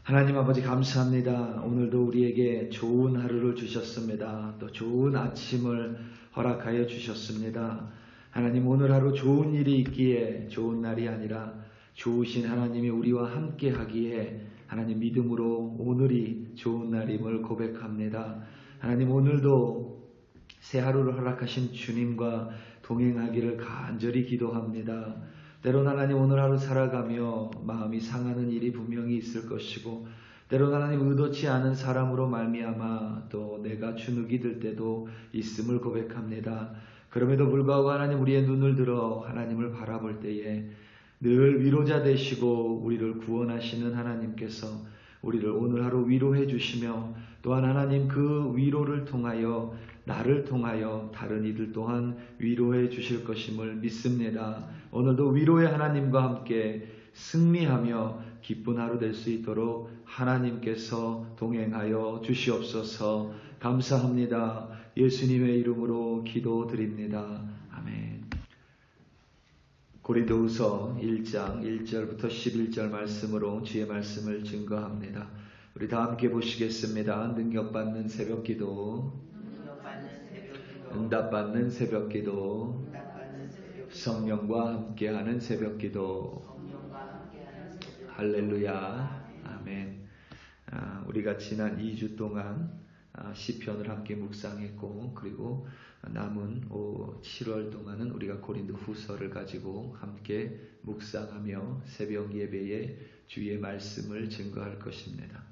하나님 아버지 감사합니다. 오늘도 우리에게 좋은 하루를 주셨습니다. 또 좋은 아침을 허락하여 주셨습니다. 하나님 오늘 하루 좋은 일이 있기에 좋은 날이 아니라 좋으신 하나님이 우리와 함께 하기에 하나님 믿음으로 오늘이 좋은 날임을 고백합니다. 하나님 오늘도 새 하루를 허락하신 주님과 동행하기를 간절히 기도합니다. 때론 하나님 오늘 하루 살아가며 마음이 상하는 일이 분명히 있을 것이고 때론 하나님 의도치 않은 사람으로 말미암아 또 내가 주눅이 들 때도 있음을 고백합니다. 그럼에도 불구하고 하나님 우리의 눈을 들어 하나님을 바라볼 때에 늘 위로자 되시고 우리를 구원하시는 하나님께서 우리를 오늘 하루 위로해 주시며 또한 하나님 그 위로를 통하여 나를 통하여 다른 이들 또한 위로해 주실 것임을 믿습니다. 오늘도 위로의 하나님과 함께 승리하며 기쁜 하루 될 수 있도록 하나님께서 동행하여 주시옵소서. 감사합니다. 예수님의 이름으로 기도드립니다. 아멘. 고린도후서 1장 1절부터 11절 말씀으로 주의 말씀을 증거합니다. 우리 다 함께 보시겠습니다. 능력받는 새벽기도, 응답받는 새벽기도, 성령과 함께하는 새벽기도. 할렐루야. 아멘. 우리가 지난 2주 동안 시편을 함께 묵상했고 그리고 남은 7월 동안은 우리가 고린도 후서를 가지고 함께 묵상하며 새벽 예배에 주의 말씀을 증거할 것입니다.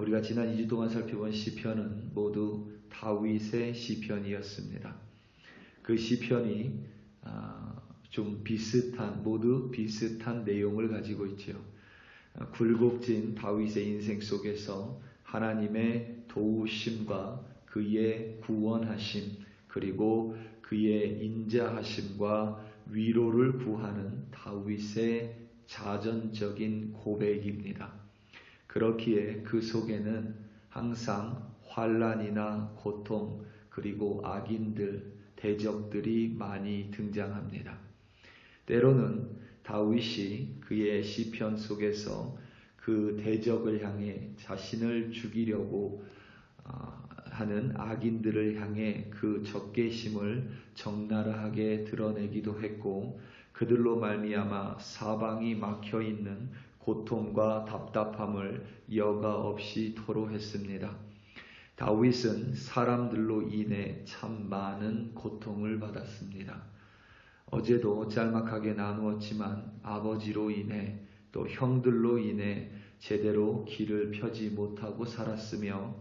우리가 지난 2주 동안 살펴본 시편은 모두 다윗의 시편이었습니다. 그 시편이 좀 모두 비슷한 내용을 가지고 있죠. 굴곡진 다윗의 인생 속에서 하나님의 도우심과 그의 구원하심 그리고 그의 인자하심과 위로를 구하는 다윗의 자전적인 고백입니다. 그렇기에 그 속에는 항상 환난이나 고통 그리고 악인들, 대적들이 많이 등장합니다. 때로는 다윗이 그의 시편 속에서 그 대적을 향해 자신을 죽이려고 하는 악인들을 향해 그 적개심을 적나라하게 드러내기도 했고 그들로 말미암아 사방이 막혀있는 고통과 답답함을 여과 없이 토로했습니다. 다윗은 사람들로 인해 참 많은 고통을 받았습니다. 어제도 짤막하게 나누었지만 아버지로 인해 또 형들로 인해 제대로 길을 펴지 못하고 살았으며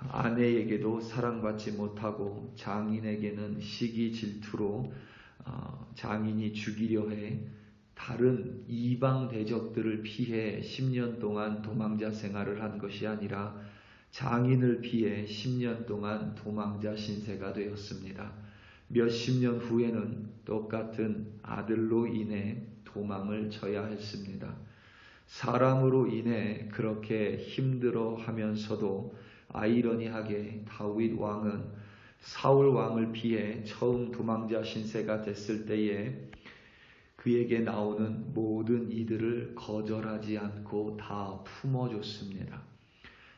아내에게도 사랑받지 못하고 장인에게는 시기 질투로 장인이 죽이려 해 다른 이방 대적들을 피해 10년 동안 도망자 생활을 한 것이 아니라 장인을 피해 10년 동안 도망자 신세가 되었습니다. 몇십 년 후에는 똑같은 아들로 인해 도망을 쳐야 했습니다. 사람으로 인해 그렇게 힘들어 하면서도 아이러니하게 다윗 왕은 사울 왕을 피해 처음 도망자 신세가 됐을 때에 그에게 나오는 모든 이들을 거절하지 않고 다 품어줬습니다.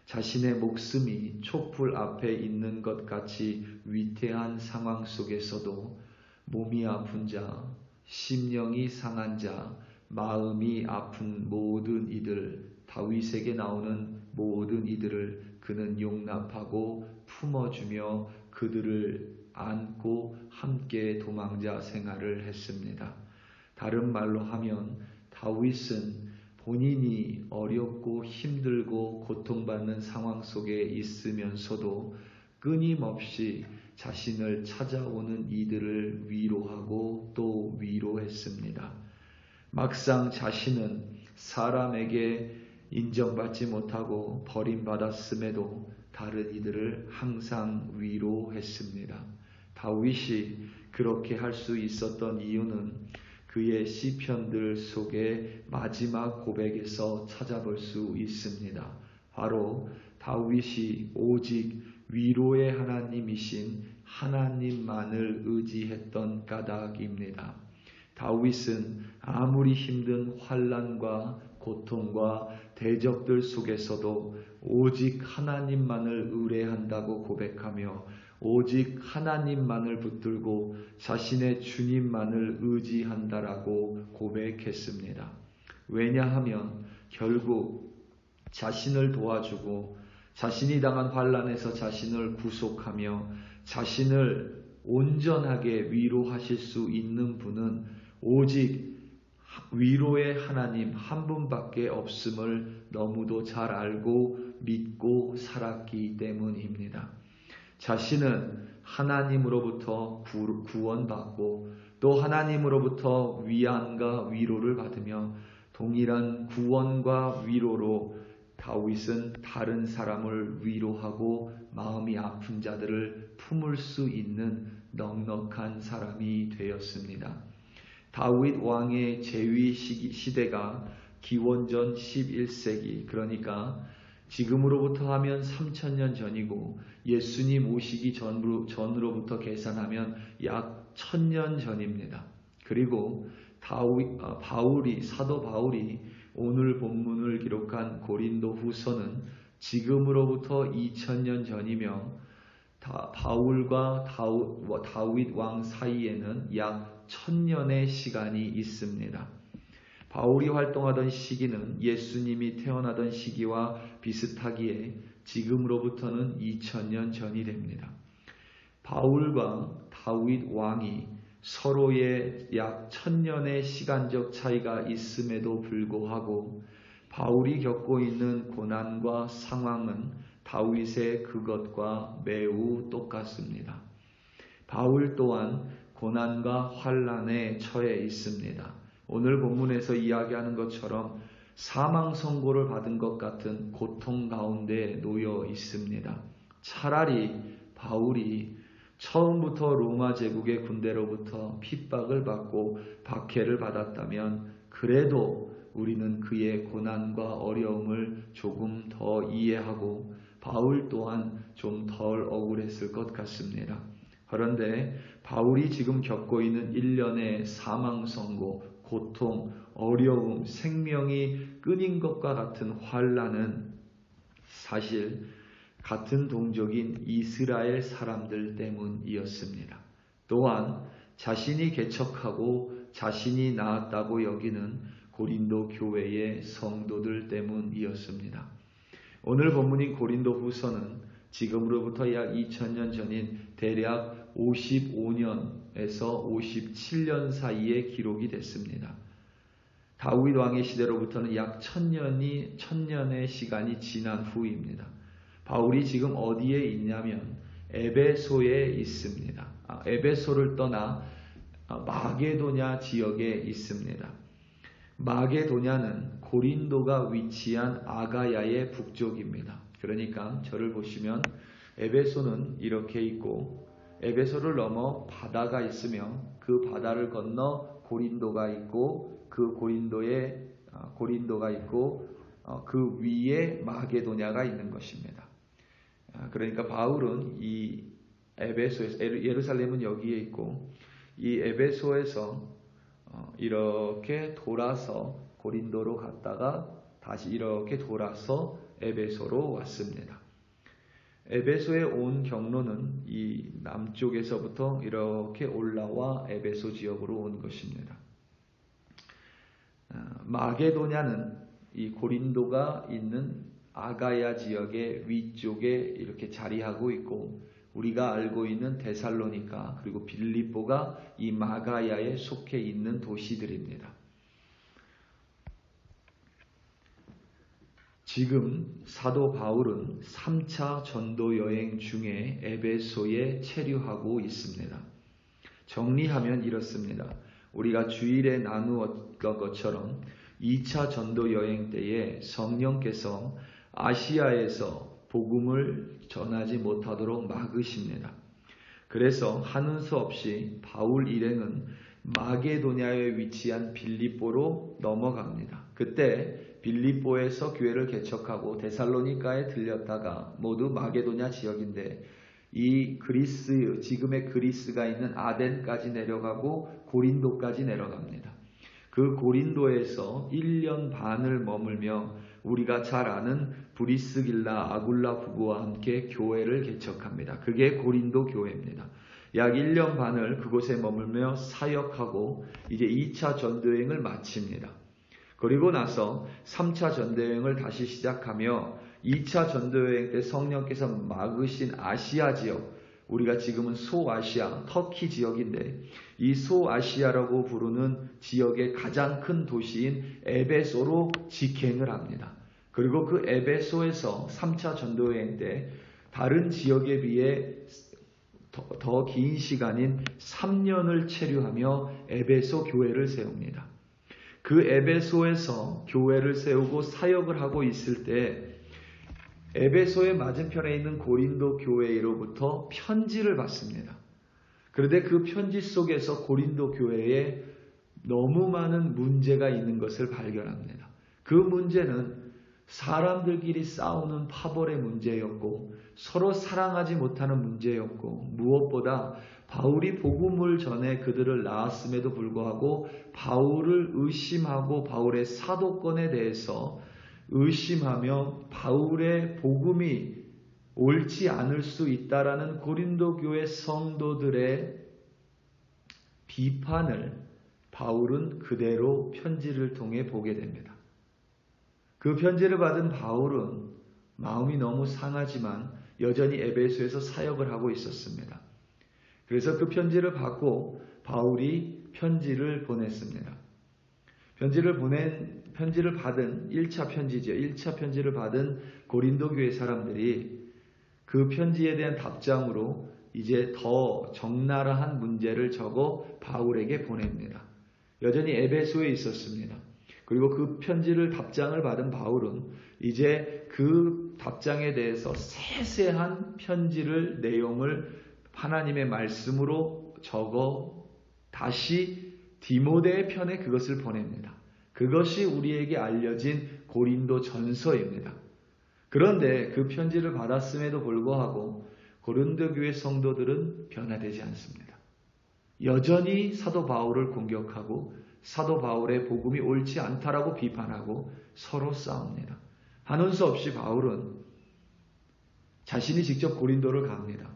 자신의 목숨이 촛불 앞에 있는 것 같이 위태한 상황 속에서도 몸이 아픈 자, 심령이 상한 자, 마음이 아픈 모든 이들, 다윗에게 나오는 모든 이들을 그는 용납하고 품어주며 그들을 안고 함께 도망자 생활을 했습니다. 다른 말로 하면 다윗은 본인이 어렵고 힘들고 고통받는 상황 속에 있으면서도 끊임없이 자신을 찾아오는 이들을 위로하고 또 위로했습니다. 막상 자신은 사람에게 인정받지 못하고 버림받았음에도 다른 이들을 항상 위로했습니다. 다윗이 그렇게 할 수 있었던 이유는 그의 시편들 속의 마지막 고백에서 찾아볼 수 있습니다. 바로 다윗이 오직 위로의 하나님이신 하나님만을 의지했던 까닭입니다. 다윗은 아무리 힘든 환난과 고통과 대적들 속에서도 오직 하나님만을 의뢰한다고 고백하며 오직 하나님만을 붙들고 자신의 주님만을 의지한다라고 고백했습니다. 왜냐하면 결국 자신을 도와주고 자신이 당한 환난에서 자신을 구속하며 자신을 온전하게 위로하실 수 있는 분은 오직 위로의 하나님 한 분밖에 없음을 너무도 잘 알고 믿고 살았기 때문입니다. 자신은 하나님으로부터 구원받고 또 하나님으로부터 위안과 위로를 받으며 동일한 구원과 위로로 다윗은 다른 사람을 위로하고 마음이 아픈 자들을 품을 수 있는 넉넉한 사람이 되었습니다. 다윗 왕의 재위 시대가 기원전 11세기, 그러니까 지금으로부터 하면 3000년 전이고 예수님 오시기 전으로부터 계산하면 약 1000년 전입니다. 그리고 사도 바울이 오늘 본문을 기록한 고린도 후서는 지금으로부터 2000년 전이며 바울과 다윗 왕 사이에는 약 1000년의 시간이 있습니다. 바울이 활동하던 시기는 예수님이 태어나던 시기와 비슷하기에 지금으로부터는 2000년 전이 됩니다. 바울과 다윗 왕이 서로의 약 1000년의 시간적 차이가 있음에도 불구하고 바울이 겪고 있는 고난과 상황은 다윗의 그것과 매우 똑같습니다. 바울 또한 고난과 환난에 처해 있습니다. 오늘 본문에서 이야기하는 것처럼 사망 선고를 받은 것 같은 고통 가운데 놓여 있습니다. 차라리 바울이 처음부터 로마 제국의 군대로부터 핍박을 받고 박해를 받았다면 그래도 우리는 그의 고난과 어려움을 조금 더 이해하고 바울 또한 좀 덜 억울했을 것 같습니다. 그런데 바울이 지금 겪고 있는 일련의 사망 선고, 고통, 어려움, 생명이 끊인 것과 같은 환난은 사실 같은 동족인 이스라엘 사람들 때문이었습니다. 또한 자신이 개척하고 자신이 낳았다고 여기는 고린도 교회의 성도들 때문이었습니다. 오늘 본문인 고린도 후서는 지금으로부터 약 2000년 전인 대략 55년에서 57년 사이에 기록이 됐습니다. 다윗 왕의 시대로부터는 약 1000년의 시간이 지난 후입니다. 바울이 지금 어디에 있냐면 에베소에 있습니다. 에베소를 떠나 마게도냐 지역에 있습니다. 마게도냐는 고린도가 위치한 아가야의 북쪽입니다. 그러니까 저를 보시면 에베소는 이렇게 있고 에베소를 넘어 바다가 있으며 그 바다를 건너 고린도가 있고 그 고린도가 있고 그 위에 마게도냐가 있는 것입니다. 그러니까 바울은 이 에베소에서 예루살렘은 여기에 있고 이 에베소에서 이렇게 돌아서 고린도로 갔다가 다시 이렇게 돌아서 에베소로 왔습니다. 에베소에 온 경로는 이 남쪽에서부터 이렇게 올라와 에베소 지역으로 온 것입니다. 마게도냐는 이 고린도가 있는 아가야 지역의 위쪽에 이렇게 자리하고 있고 우리가 알고 있는 데살로니가 그리고 빌립보가 이 마가야에 속해 있는 도시들입니다. 지금 사도 바울은 3차 전도 여행 중에 에베소에 체류하고 있습니다. 정리하면 이렇습니다. 우리가 주일에 나누었던 것처럼 2차 전도 여행 때에 성령께서 아시아에서 복음을 전하지 못하도록 막으십니다. 그래서 하는 수 없이 바울 일행은 마게도냐에 위치한 빌립보로 넘어갑니다. 그때 빌립보에서 교회를 개척하고 데살로니가에 들렸다가 모두 마게도냐 지역인데 이 지금의 그리스가 있는 아덴까지 내려가고 고린도까지 내려갑니다. 그 고린도에서 1년 반을 머물며 우리가 잘 아는 브리스길라 아굴라 부부와 함께 교회를 개척합니다. 그게 고린도 교회입니다. 약 1년 반을 그곳에 머물며 사역하고 이제 2차 전도여행을 마칩니다. 그리고 나서 3차 전도여행을 다시 시작하며 2차 전도여행 때 성령께서 막으신 아시아 지역, 우리가 지금은 소아시아, 터키 지역인데 이 소아시아라고 부르는 지역의 가장 큰 도시인 에베소로 직행을 합니다. 그리고 그 에베소에서 3차 전도여행 때 다른 지역에 비해 더 긴 시간인 3년을 체류하며 에베소 교회를 세웁니다. 그 에베소에서 교회를 세우고 사역을 하고 있을 때 에베소의 맞은편에 있는 고린도 교회로부터 편지를 받습니다. 그런데 그 편지 속에서 고린도 교회에 너무 많은 문제가 있는 것을 발견합니다. 그 문제는 사람들끼리 싸우는 파벌의 문제였고 서로 사랑하지 못하는 문제였고 무엇보다 바울이 복음을 전해 그들을 낳았음에도 불구하고 바울을 의심하고 바울의 사도권에 대해서 의심하며 바울의 복음이 옳지 않을 수 있다라는 고린도 교회 성도들의 비판을 바울은 그대로 편지를 통해 보게 됩니다. 그 편지를 받은 바울은 마음이 너무 상하지만 여전히 에베소에서 사역을 하고 있었습니다. 그래서 그 편지를 받고 바울이 편지를 보냈습니다. 편지를 받은 1차 편지죠. 1차 편지를 받은 고린도 교회 사람들이 그 편지에 대한 답장으로 이제 더 적나라한 문제를 적어 바울에게 보냅니다. 여전히 에베소에 있었습니다. 그리고 그 편지를 답장을 받은 바울은 이제 그 답장에 대해서 세세한 편지를 내용을 하나님의 말씀으로 적어 다시 디모데의 편에 그것을 보냅니다. 그것이 우리에게 알려진 고린도 전서입니다. 그런데 그 편지를 받았음에도 불구하고 고린도 교회 성도들은 변화되지 않습니다. 여전히 사도 바울을 공격하고 사도 바울의 복음이 옳지 않다라고 비판하고 서로 싸웁니다. 하는 수 없이 바울은 자신이 직접 고린도를 갑니다.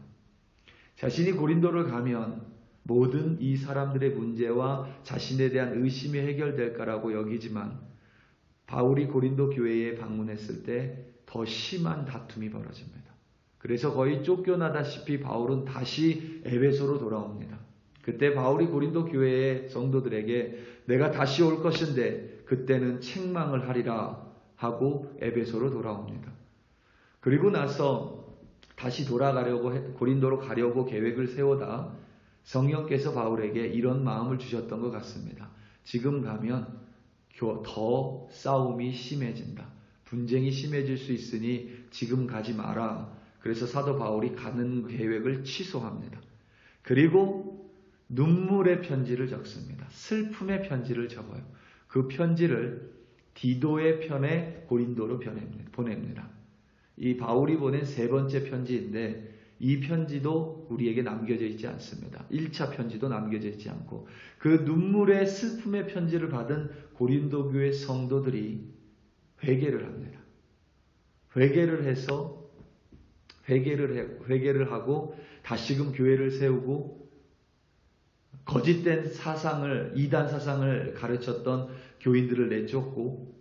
자신이 고린도를 가면 모든 이 사람들의 문제와 자신에 대한 의심이 해결될까라고 여기지만 바울이 고린도 교회에 방문했을 때 더 심한 다툼이 벌어집니다. 그래서 거의 쫓겨나다시피 바울은 다시 에베소로 돌아옵니다. 그때 바울이 고린도 교회의 성도들에게 내가 다시 올 것인데 그때는 책망을 하리라 하고 에베소로 돌아옵니다. 그리고 나서 다시 고린도로 가려고 계획을 세우다 성령께서 바울에게 이런 마음을 주셨던 것 같습니다. 지금 가면 더 싸움이 심해진다. 분쟁이 심해질 수 있으니 지금 가지 마라. 그래서 사도 바울이 가는 계획을 취소합니다. 그리고 눈물의 편지를 적습니다. 슬픔의 편지를 적어요. 그 편지를 디도의 편에 고린도로 보냅니다. 이 바울이 보낸 세 번째 편지인데 이 편지도 우리에게 남겨져 있지 않습니다. 1차 편지도 남겨져 있지 않고 그 눈물의 슬픔의 편지를 받은 고린도 교회 성도들이 회개를 합니다. 회개를 하고 다시금 교회를 세우고 거짓된 이단 사상을 가르쳤던 교인들을 내쫓고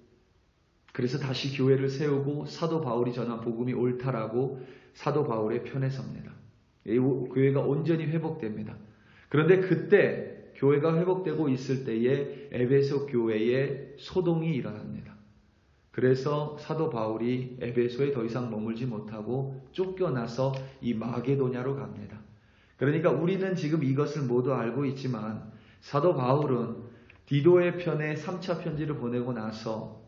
그래서 다시 교회를 세우고 사도 바울이 전한 복음이 옳다라고 사도 바울의 편에 섭니다. 이 교회가 온전히 회복됩니다. 그런데 그때 교회가 회복되고 있을 때에 에베소 교회에 소동이 일어납니다. 그래서 사도 바울이 에베소에 더 이상 머물지 못하고 쫓겨나서 이 마게도냐로 갑니다. 그러니까 우리는 지금 이것을 모두 알고 있지만 사도 바울은 디도의 편에 3차 편지를 보내고 나서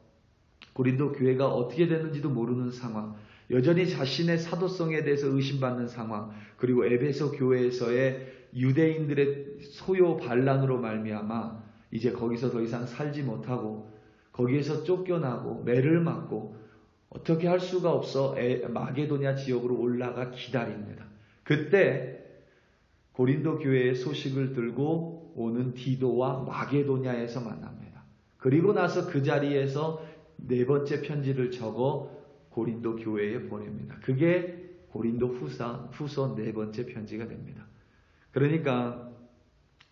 고린도 교회가 어떻게 됐는지도 모르는 상황, 여전히 자신의 사도성에 대해서 의심받는 상황, 그리고 에베소 교회에서의 유대인들의 소요 반란으로 말미암아 이제 거기서 더 이상 살지 못하고 거기에서 쫓겨나고 매를 맞고 어떻게 할 수가 없어 마게도냐 지역으로 올라가 기다립니다. 그때 고린도 교회의 소식을 들고 오는 디도와 마게도냐에서 만납니다. 그리고 나서 그 자리에서 네 번째 편지를 적어 고린도 교회에 보냅니다. 그게 고린도 후서 네 번째 편지가 됩니다. 그러니까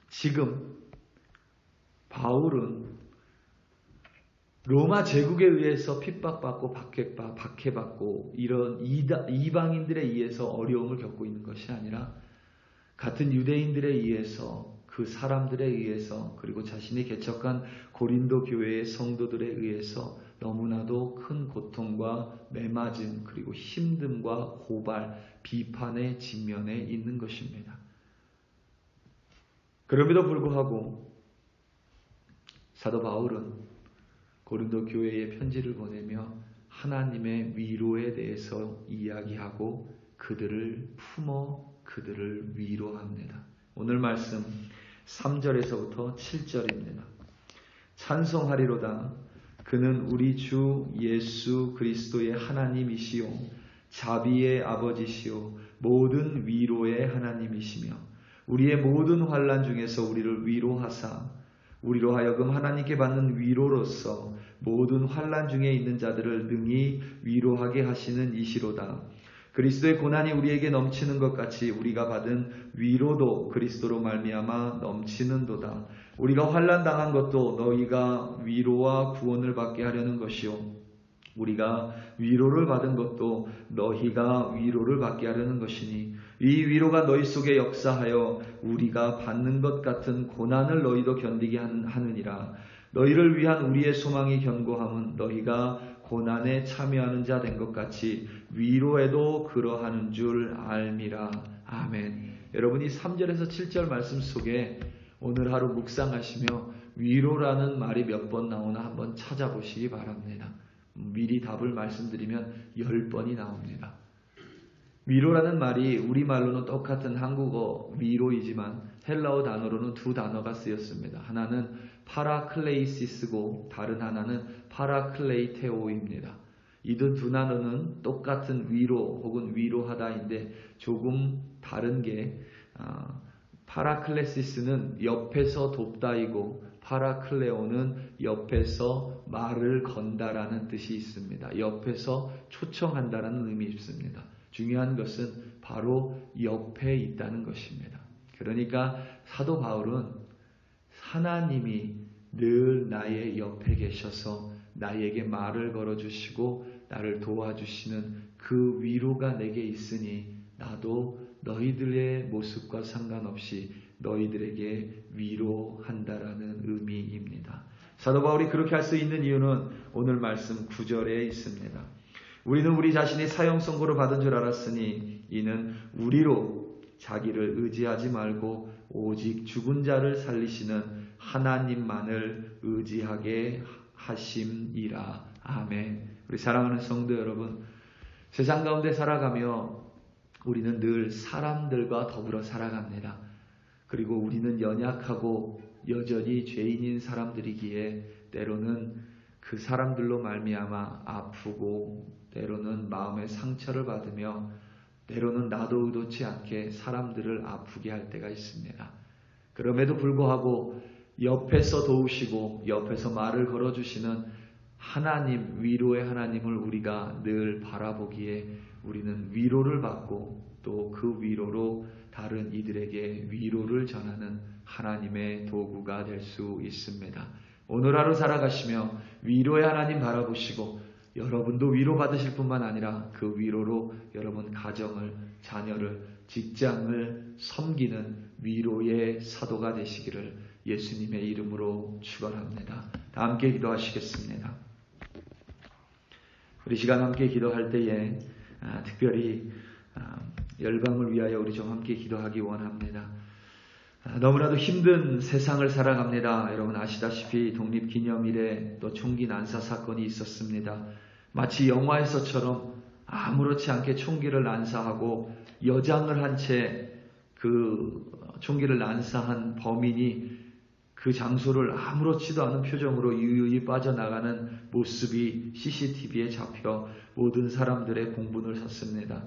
지금 바울은 로마 제국에 의해서 핍박받고 박해받고 이런 이방인들에 의해서 어려움을 겪고 있는 것이 아니라 같은 유대인들에 의해서 그 사람들에 의해서 그리고 자신이 개척한 고린도 교회의 성도들에 의해서 너무나도 큰 고통과 매맞음 그리고 힘듦과 고발, 비판의 직면에 있는 것입니다. 그럼에도 불구하고 사도 바울은 고린도 교회에 편지를 보내며 하나님의 위로에 대해서 이야기하고 그들을 품어 그들을 위로합니다. 오늘 말씀 3절에서부터 7절입니다. 찬송하리로다. 그는 우리 주 예수 그리스도의 하나님이시요 자비의 아버지시요 모든 위로의 하나님이시며 우리의 모든 환난 중에서 우리를 위로하사 우리로 하여금 하나님께 받는 위로로서 모든 환난 중에 있는 자들을 능히 위로하게 하시는 이시로다. 그리스도의 고난이 우리에게 넘치는 것 같이 우리가 받은 위로도 그리스도로 말미암아 넘치는도다. 우리가 환난 당한 것도 너희가 위로와 구원을 받게 하려는 것이요 우리가 위로를 받은 것도 너희가 위로를 받게 하려는 것이니 이 위로가 너희 속에 역사하여 우리가 받는 것 같은 고난을 너희도 견디게 하느니라. 너희를 위한 우리의 소망이 견고함은 너희가 고난에 참여하는 자 된 것 같이 위로에도 그러하는 줄 알미라. 아멘. 여러분이 3절에서 7절 말씀 속에 오늘 하루 묵상하시며 위로라는 말이 몇 번 나오나 한번 찾아보시기 바랍니다. 미리 답을 말씀드리면 10번이 나옵니다. 위로라는 말이 우리말로는 똑같은 한국어 위로이지만 헬라어 단어로는 두 단어가 쓰였습니다. 하나는 파라클레이시스고 다른 하나는 파라클레이테오입니다. 이 두 단어는 똑같은 위로 혹은 위로하다인데 조금 다른 게 파라클레시스는 옆에서 돕다이고 파라클레오는 옆에서 말을 건다라는 뜻이 있습니다. 옆에서 초청한다라는 의미 있습니다. 중요한 것은 바로 옆에 있다는 것입니다. 그러니까 사도 바울은 하나님이 늘 나의 옆에 계셔서 나에게 말을 걸어주시고 나를 도와주시는 그 위로가 내게 있으니 나도 너희들의 모습과 상관없이 너희들에게 위로한다라는 의미입니다. 사도 바울이 그렇게 할 수 있는 이유는 오늘 말씀 9절에 있습니다. 우리는 우리 자신이 사형 선고를 받은 줄 알았으니 이는 우리로 자기를 의지하지 말고 오직 죽은 자를 살리시는 하나님만을 의지하게 하심이라. 아멘. 우리 사랑하는 성도 여러분, 세상 가운데 살아가며 우리는 늘 사람들과 더불어 살아갑니다. 그리고 우리는 연약하고 여전히 죄인인 사람들이기에 때로는 그 사람들로 말미암아 아프고 때로는 마음의 상처를 받으며 때로는 나도 의도치 않게 사람들을 아프게 할 때가 있습니다. 그럼에도 불구하고 옆에서 도우시고 옆에서 말을 걸어주시는 하나님, 위로의 하나님을 우리가 늘 바라보기에 우리는 위로를 받고 또 그 위로로 다른 이들에게 위로를 전하는 하나님의 도구가 될 수 있습니다. 오늘 하루 살아가시며 위로의 하나님 바라보시고 여러분도 위로받으실 뿐만 아니라 그 위로로 여러분 가정을, 자녀를, 직장을 섬기는 위로의 사도가 되시기를 예수님의 이름으로 축원합니다. 다 함께 기도하시겠습니다. 우리 시간 함께 기도할 때에 특별히 열방을 위하여 우리 좀 함께 기도하기 원합니다. 너무나도 힘든 세상을 살아갑니다. 여러분 아시다시피 독립기념일에 또 총기 난사 사건이 있었습니다. 마치 영화에서처럼 아무렇지 않게 총기를 난사하고 여장을 한 채 그 총기를 난사한 범인이 그 장소를 아무렇지도 않은 표정으로 유유히 빠져나가는 모습이 CCTV에 잡혀 모든 사람들의 공분을 샀습니다.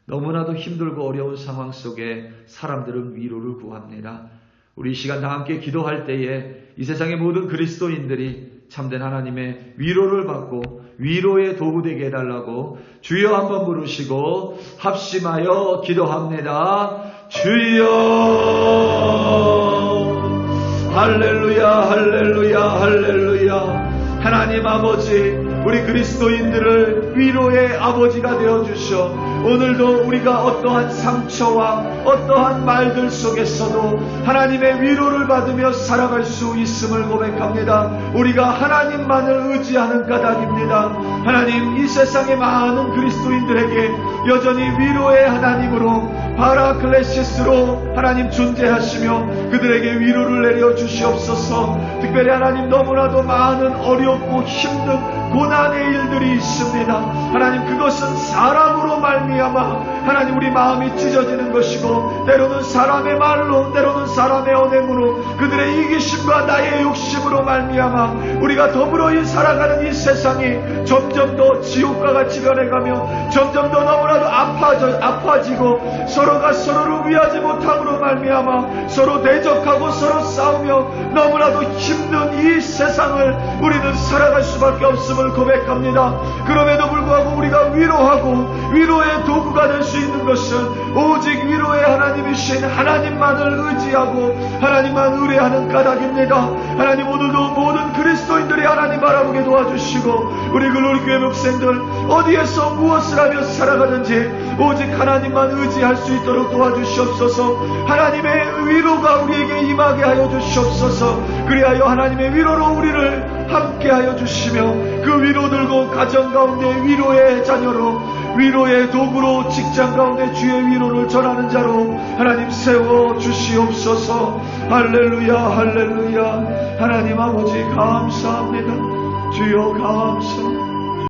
너무나도 힘들고 어려운 상황 속에 사람들은 위로를 구합니다. 우리 이 시간 다 함께 기도할 때에 이 세상의 모든 그리스도인들이 참된 하나님의 위로를 받고 위로의 도구 되게 해달라고 주여 한번 부르시고 합심하여 기도합니다. 주여. 할렐루야 할렐루야 할렐루야. 하나님 아버지, 우리 그리스도인들을 위로의 아버지가 되어주셔 오늘도 우리가 어떠한 상처와 어떠한 말들 속에서도 하나님의 위로를 받으며 살아갈 수 있음을 고백합니다. 우리가 하나님만을 의지하는 까닭입니다. 하나님, 이 세상의 많은 그리스도인들에게 여전히 위로의 하나님으로 파라클레시스로 하나님 존재하시며 그들에게 위로를 내려 주시옵소서. 특별히 하나님, 너무나도 많은 어렵고 힘든 고난의 일들이 있습니다. 하나님, 그것은 사람으로 말미암아 하나님 우리 마음이 찢어지는 것이고 때로는 사람의 말로 때로는 사람의 언행으로 그들의 이기심과 나의 욕심으로 말미암아 우리가 더불어 살아가는 이 세상이 점점 더 지옥과 같이 변해가며 점점 더 너무나도 아파지고 서로가 서로를 위하지 못함으로 말미암아 서로 대적하고 서로 싸우며 너무나도 힘든 이 세상을 우리는 살아갈 수밖에 없음을 고백합니다. 그럼에도 불구하고 우리가 위로하고 위로의 도구가 될 수 있는 것은 오직 위로의 하나님이신 하나님만을 의지하고 하나님만 의뢰하는 까닭입니다. 하나님, 오늘도 모든 그리스도인들이 하나님 바라보게 도와주시고 우리 글로리교회 목생들 어디에서 무엇을 하며 살아가는지 오직 하나님만 의지할 수 있도록 도와주시옵소서. 하나님의 위로가 우리에게 임하게 하여 주시옵소서. 그리하여 하나님의 위로로 우리를 함께하여 주시며 그 위로 들고 가정 가운데 위로의 자녀로 위로의 도구로 직장 가운데 주의 위로를 전하는 자로 하나님 세워 주시옵소서. 할렐루야 할렐루야. 하나님 아버지 감사합니다. 주여 감사합니다.